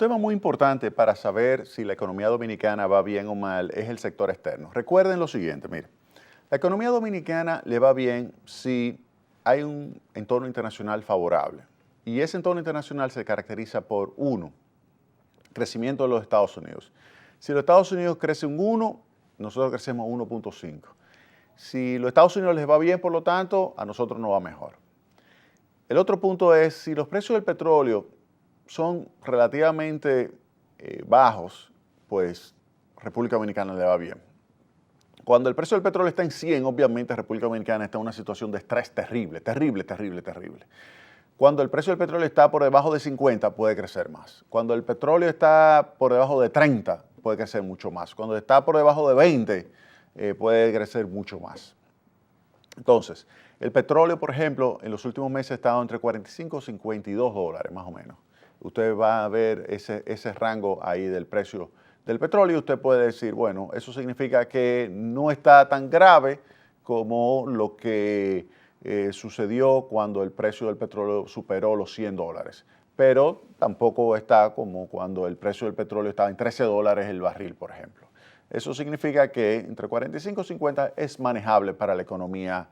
tema muy importante para saber si la economía dominicana va bien o mal es el sector externo. Recuerden lo siguiente, mire, la economía dominicana le va bien si hay un entorno internacional favorable. Y ese entorno internacional se caracteriza por, uno, crecimiento de los Estados Unidos. Si los Estados Unidos crecen un 1, nosotros crecemos 1.5. Si los Estados Unidos les va bien, por lo tanto, a nosotros nos va mejor. El otro punto es, si los precios del petróleo son relativamente bajos, pues República Dominicana le va bien. Cuando el precio del petróleo está en 100, obviamente República Dominicana está en una situación de estrés terrible. Cuando el precio del petróleo está por debajo de 50, puede crecer más. Cuando el petróleo está por debajo de 30, puede crecer mucho más. Cuando está por debajo de 20, puede crecer mucho más. Entonces, el petróleo, por ejemplo, en los últimos meses ha estado entre 45 y 52 dólares, más o menos. Usted va a ver ese rango ahí del precio del petróleo y usted puede decir, bueno, eso significa que no está tan grave como lo que sucedió cuando el precio del petróleo superó los 100 dólares. Pero tampoco está como cuando el precio del petróleo estaba en 13 dólares el barril, por ejemplo. Eso significa que entre 45 y 50 es manejable para la economía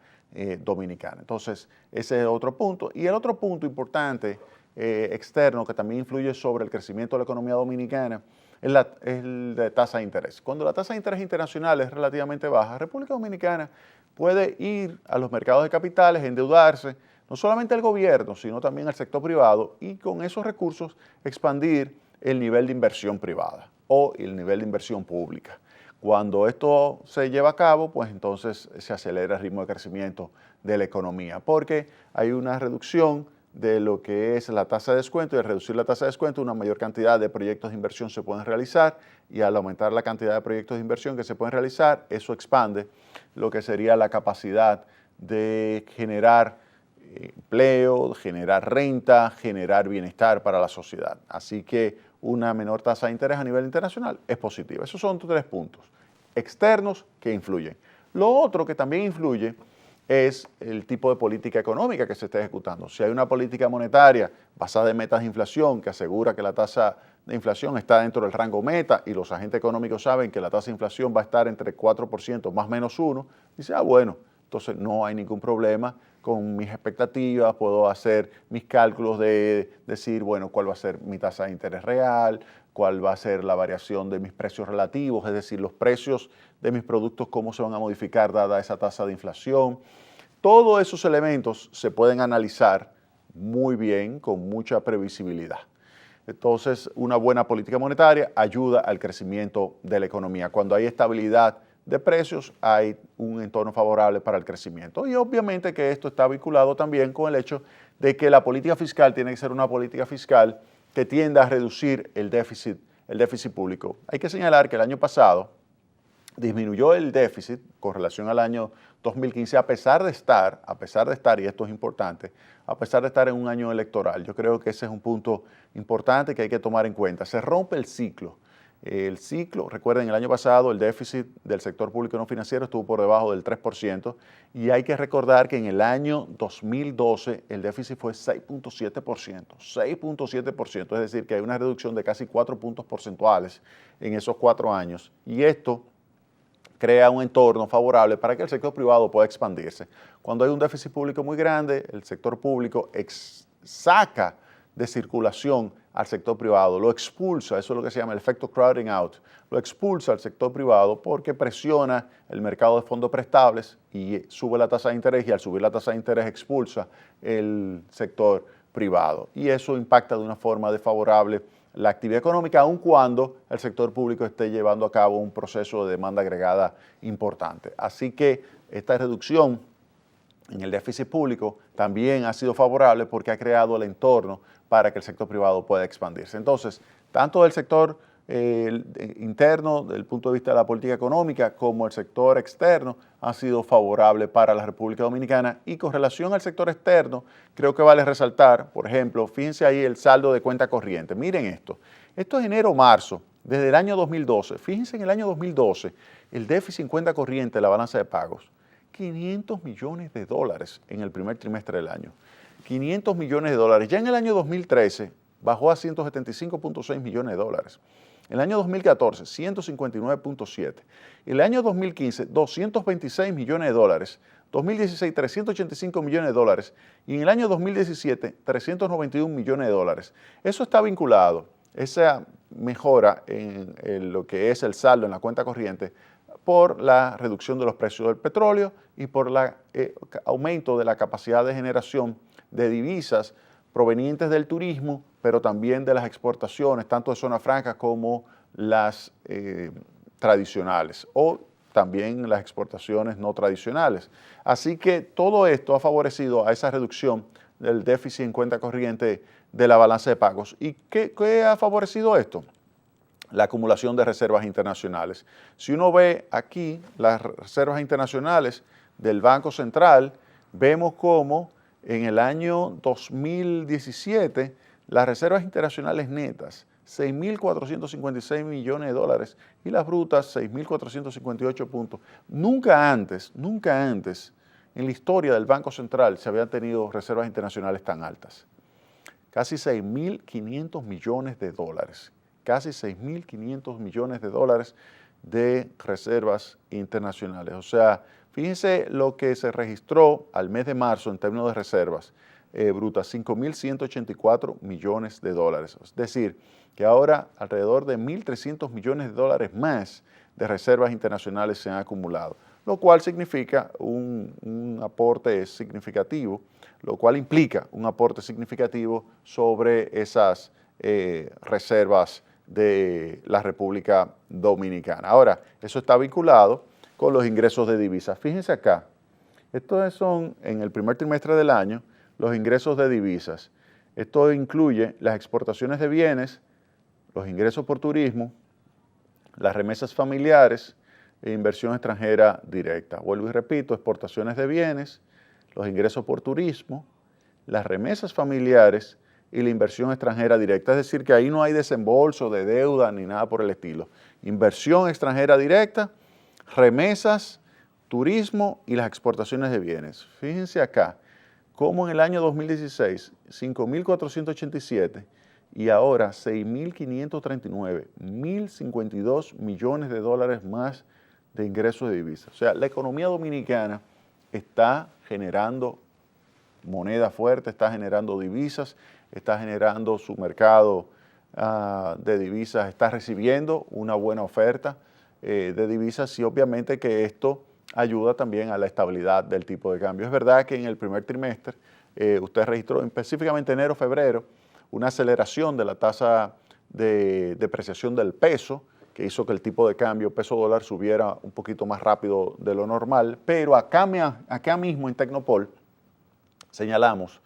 dominicana. Entonces, ese es otro punto. Y el otro punto importante externo que también influye sobre el crecimiento de la economía dominicana es el de tasa de interés. Cuando la tasa de interés internacional es relativamente baja, República Dominicana puede ir a los mercados de capitales, endeudarse, no solamente al gobierno, sino también al sector privado y con esos recursos expandir el nivel de inversión privada o el nivel de inversión pública. Cuando esto se lleva a cabo, pues entonces se acelera el ritmo de crecimiento de la economía, porque hay una reducción de lo que es la tasa de descuento y al reducir la tasa de descuento una mayor cantidad de proyectos de inversión se pueden realizar y al aumentar la cantidad de proyectos de inversión que se pueden realizar, eso expande lo que sería la capacidad de generar empleo, generar renta, generar bienestar para la sociedad. Así que una menor tasa de interés a nivel internacional es positiva. Esos son 3 puntos externos que influyen. Lo otro que también influye es el tipo de política económica que se está ejecutando. Si hay una política monetaria basada en metas de inflación que asegura que la tasa de inflación está dentro del rango meta y los agentes económicos saben que la tasa de inflación va a estar entre 4% más o menos 1, dice, bueno, entonces no hay ningún problema con mis expectativas, puedo hacer mis cálculos de decir, bueno, cuál va a ser mi tasa de interés real, cuál va a ser la variación de mis precios relativos, es decir, los precios de mis productos, cómo se van a modificar dada esa tasa de inflación. Todos esos elementos se pueden analizar muy bien, con mucha previsibilidad. Entonces, una buena política monetaria ayuda al crecimiento de la economía. Cuando hay estabilidad de precios, hay un entorno favorable para el crecimiento. Y obviamente que esto está vinculado también con el hecho de que la política fiscal tiene que ser una política fiscal que tienda a reducir el déficit público. Hay que señalar que el año pasado disminuyó el déficit con relación al año 2015 a pesar de estar, y esto es importante, a pesar de estar en un año electoral. Yo creo que ese es un punto importante que hay que tomar en cuenta. Se rompe el ciclo. El ciclo, recuerden, el año pasado el déficit del sector público no financiero estuvo por debajo del 3% y hay que recordar que en el año 2012 el déficit fue 6.7%, es decir, que hay una reducción de casi 4 puntos porcentuales en esos 4 años y esto crea un entorno favorable para que el sector privado pueda expandirse. Cuando hay un déficit público muy grande, el sector público saca de circulación al sector privado, lo expulsa, eso es lo que se llama el efecto crowding out, lo expulsa al sector privado porque presiona el mercado de fondos prestables y sube la tasa de interés y al subir la tasa de interés expulsa el sector privado y eso impacta de una forma desfavorable la actividad económica, aun cuando el sector público esté llevando a cabo un proceso de demanda agregada importante. Así que esta reducción en el déficit público también ha sido favorable porque ha creado el entorno para que el sector privado pueda expandirse. Entonces, tanto del sector interno, desde el punto de vista de la política económica, como el sector externo, ha sido favorable para la República Dominicana. Y con relación al sector externo, creo que vale resaltar, por ejemplo, fíjense ahí el saldo de cuenta corriente. Miren esto. Esto es enero-marzo, desde el año 2012. Fíjense en el año 2012, el déficit en cuenta corriente de la balanza de pagos. 500 millones de dólares en el primer trimestre del año. 500 millones de dólares. Ya en el año 2013 bajó a 175.6 millones de dólares. En el año 2014, 159.7. En el año 2015, 226 millones de dólares. 2016, 385 millones de dólares. Y en el año 2017, 391 millones de dólares. Eso está vinculado, esa mejora en lo que es el saldo en la cuenta corriente, por la reducción de los precios del petróleo y por el aumento de la capacidad de generación de divisas provenientes del turismo, pero también de las exportaciones, tanto de zona franca como las tradicionales, o también las exportaciones no tradicionales. Así que todo esto ha favorecido a esa reducción del déficit en cuenta corriente de la balanza de pagos. ¿Y qué ha favorecido esto? La acumulación de reservas internacionales. Si uno ve aquí las reservas internacionales del Banco Central, vemos cómo en el año 2017 las reservas internacionales netas, 6.456 millones de dólares, y las brutas, 6.458 puntos. Nunca antes en la historia del Banco Central se habían tenido reservas internacionales tan altas. Casi 6.500 millones de dólares. Casi 6.500 millones de dólares de reservas internacionales. O sea, fíjense lo que se registró al mes de marzo en términos de reservas brutas, 5.184 millones de dólares. Es decir, que ahora alrededor de 1.300 millones de dólares más de reservas internacionales se han acumulado, lo cual significa un aporte significativo, lo cual implica un aporte significativo sobre esas reservas de la República Dominicana. Ahora, eso está vinculado con los ingresos de divisas. Fíjense acá, estos son en el primer trimestre del año los ingresos de divisas. Esto incluye las exportaciones de bienes, los ingresos por turismo, las remesas familiares e inversión extranjera directa. Vuelvo y repito, exportaciones de bienes, los ingresos por turismo, las remesas familiares y la inversión extranjera directa. Es decir, que ahí no hay desembolso de deuda ni nada por el estilo. Inversión extranjera directa, remesas, turismo y las exportaciones de bienes. Fíjense acá, como en el año 2016, 5.487 y ahora 6.539, 1.052 millones de dólares más de ingresos de divisas. O sea, la economía dominicana está generando moneda fuerte, está generando divisas, está generando su mercado de divisas, está recibiendo una buena oferta de divisas, y obviamente que esto ayuda también a la estabilidad del tipo de cambio. Es verdad que en el primer trimestre usted registró, específicamente enero, febrero, una aceleración de la tasa de depreciación del peso, que hizo que el tipo de cambio peso-dólar subiera un poquito más rápido de lo normal, pero acá mismo en Tecnopol señalamos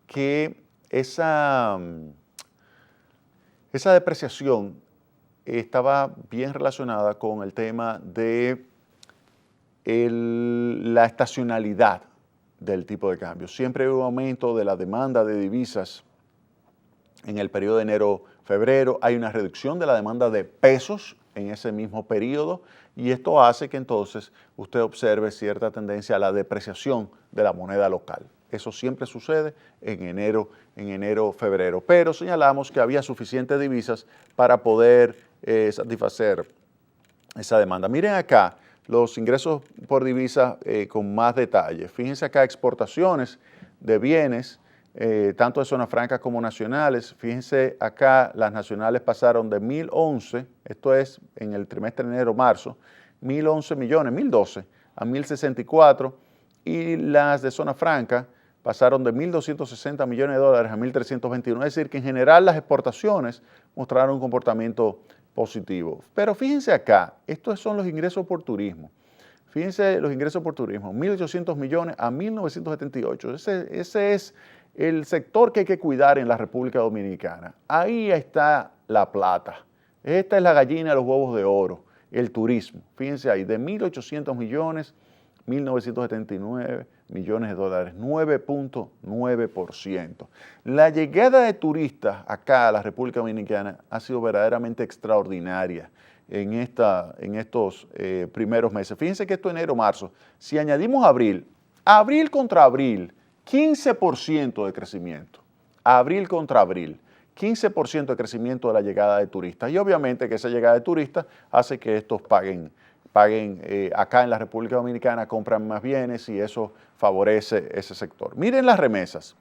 que esa depreciación estaba bien relacionada con el tema de la estacionalidad del tipo de cambio. Siempre hay un aumento de la demanda de divisas en el periodo de enero-febrero, hay una reducción de la demanda de pesos en ese mismo periodo, y esto hace que entonces usted observe cierta tendencia a la depreciación de la moneda local. Eso siempre sucede en enero, febrero, pero señalamos que había suficientes divisas para poder satisfacer esa demanda. Miren acá los ingresos por divisas con más detalle. Fíjense acá, exportaciones de bienes, tanto de zona franca como nacionales. Fíjense acá, las nacionales pasaron de 1.011, esto es en el trimestre de enero-marzo, 1.011 millones, 1.012 a 1.064, y las de zona franca pasaron de 1.260 millones de dólares a 1.321. Es decir, que en general las exportaciones mostraron un comportamiento positivo. Pero fíjense acá, estos son los ingresos por turismo. Fíjense los ingresos por turismo, 1.800 millones a 1.978. Ese es el sector que hay que cuidar en la República Dominicana. Ahí está la plata. Esta es la gallina de los huevos de oro, el turismo. Fíjense ahí, de 1.800 millones, 1.979 millones de dólares, 9.9%. La llegada de turistas acá a la República Dominicana ha sido verdaderamente extraordinaria en estos primeros meses. Fíjense que esto es enero-marzo. Si añadimos abril contra abril, 15% de crecimiento. abril contra abril. 15% de crecimiento de la llegada de turistas. Y obviamente que esa llegada de turistas hace que estos paguen acá en la República Dominicana, compran más bienes y eso favorece ese sector. Miren las remesas.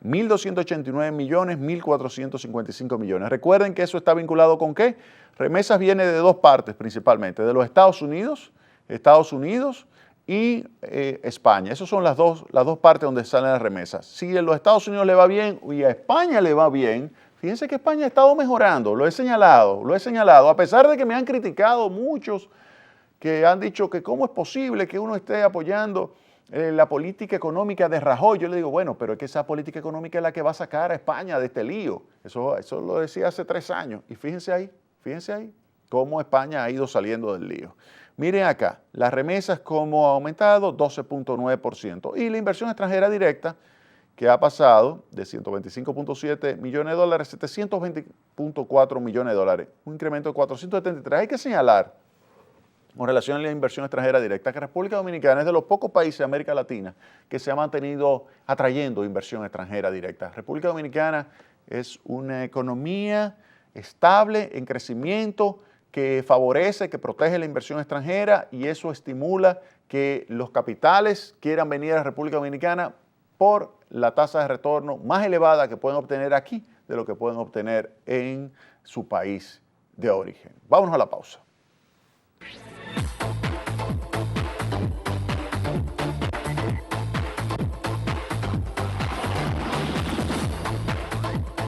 1.289 millones, 1.455 millones. Recuerden que eso está vinculado con ¿qué? Remesas viene de dos partes principalmente, de los Estados Unidos y España. Esas son las dos partes donde salen las remesas. Si a los Estados Unidos le va bien y a España le va bien, fíjense que España ha estado mejorando, lo he señalado, a pesar de que me han criticado muchos que han dicho que cómo es posible que uno esté apoyando la política económica de Rajoy. Yo le digo, bueno, pero es que esa política económica es la que va a sacar a España de este lío. Eso lo decía hace 3 años. Y fíjense ahí, cómo España ha ido saliendo del lío. Miren acá, las remesas cómo ha aumentado, 12.9%. Y la inversión extranjera directa, que ha pasado de 125.7 millones de dólares a 720.4 millones de dólares. Un incremento de 473. Hay que señalar, con relación a la inversión extranjera directa, que República Dominicana es de los pocos países de América Latina que se ha mantenido atrayendo inversión extranjera directa. República Dominicana es una economía estable, en crecimiento, que favorece, que protege la inversión extranjera y eso estimula que los capitales quieran venir a la República Dominicana por la tasa de retorno más elevada que pueden obtener aquí de lo que pueden obtener en su país de origen. Vámonos a la pausa.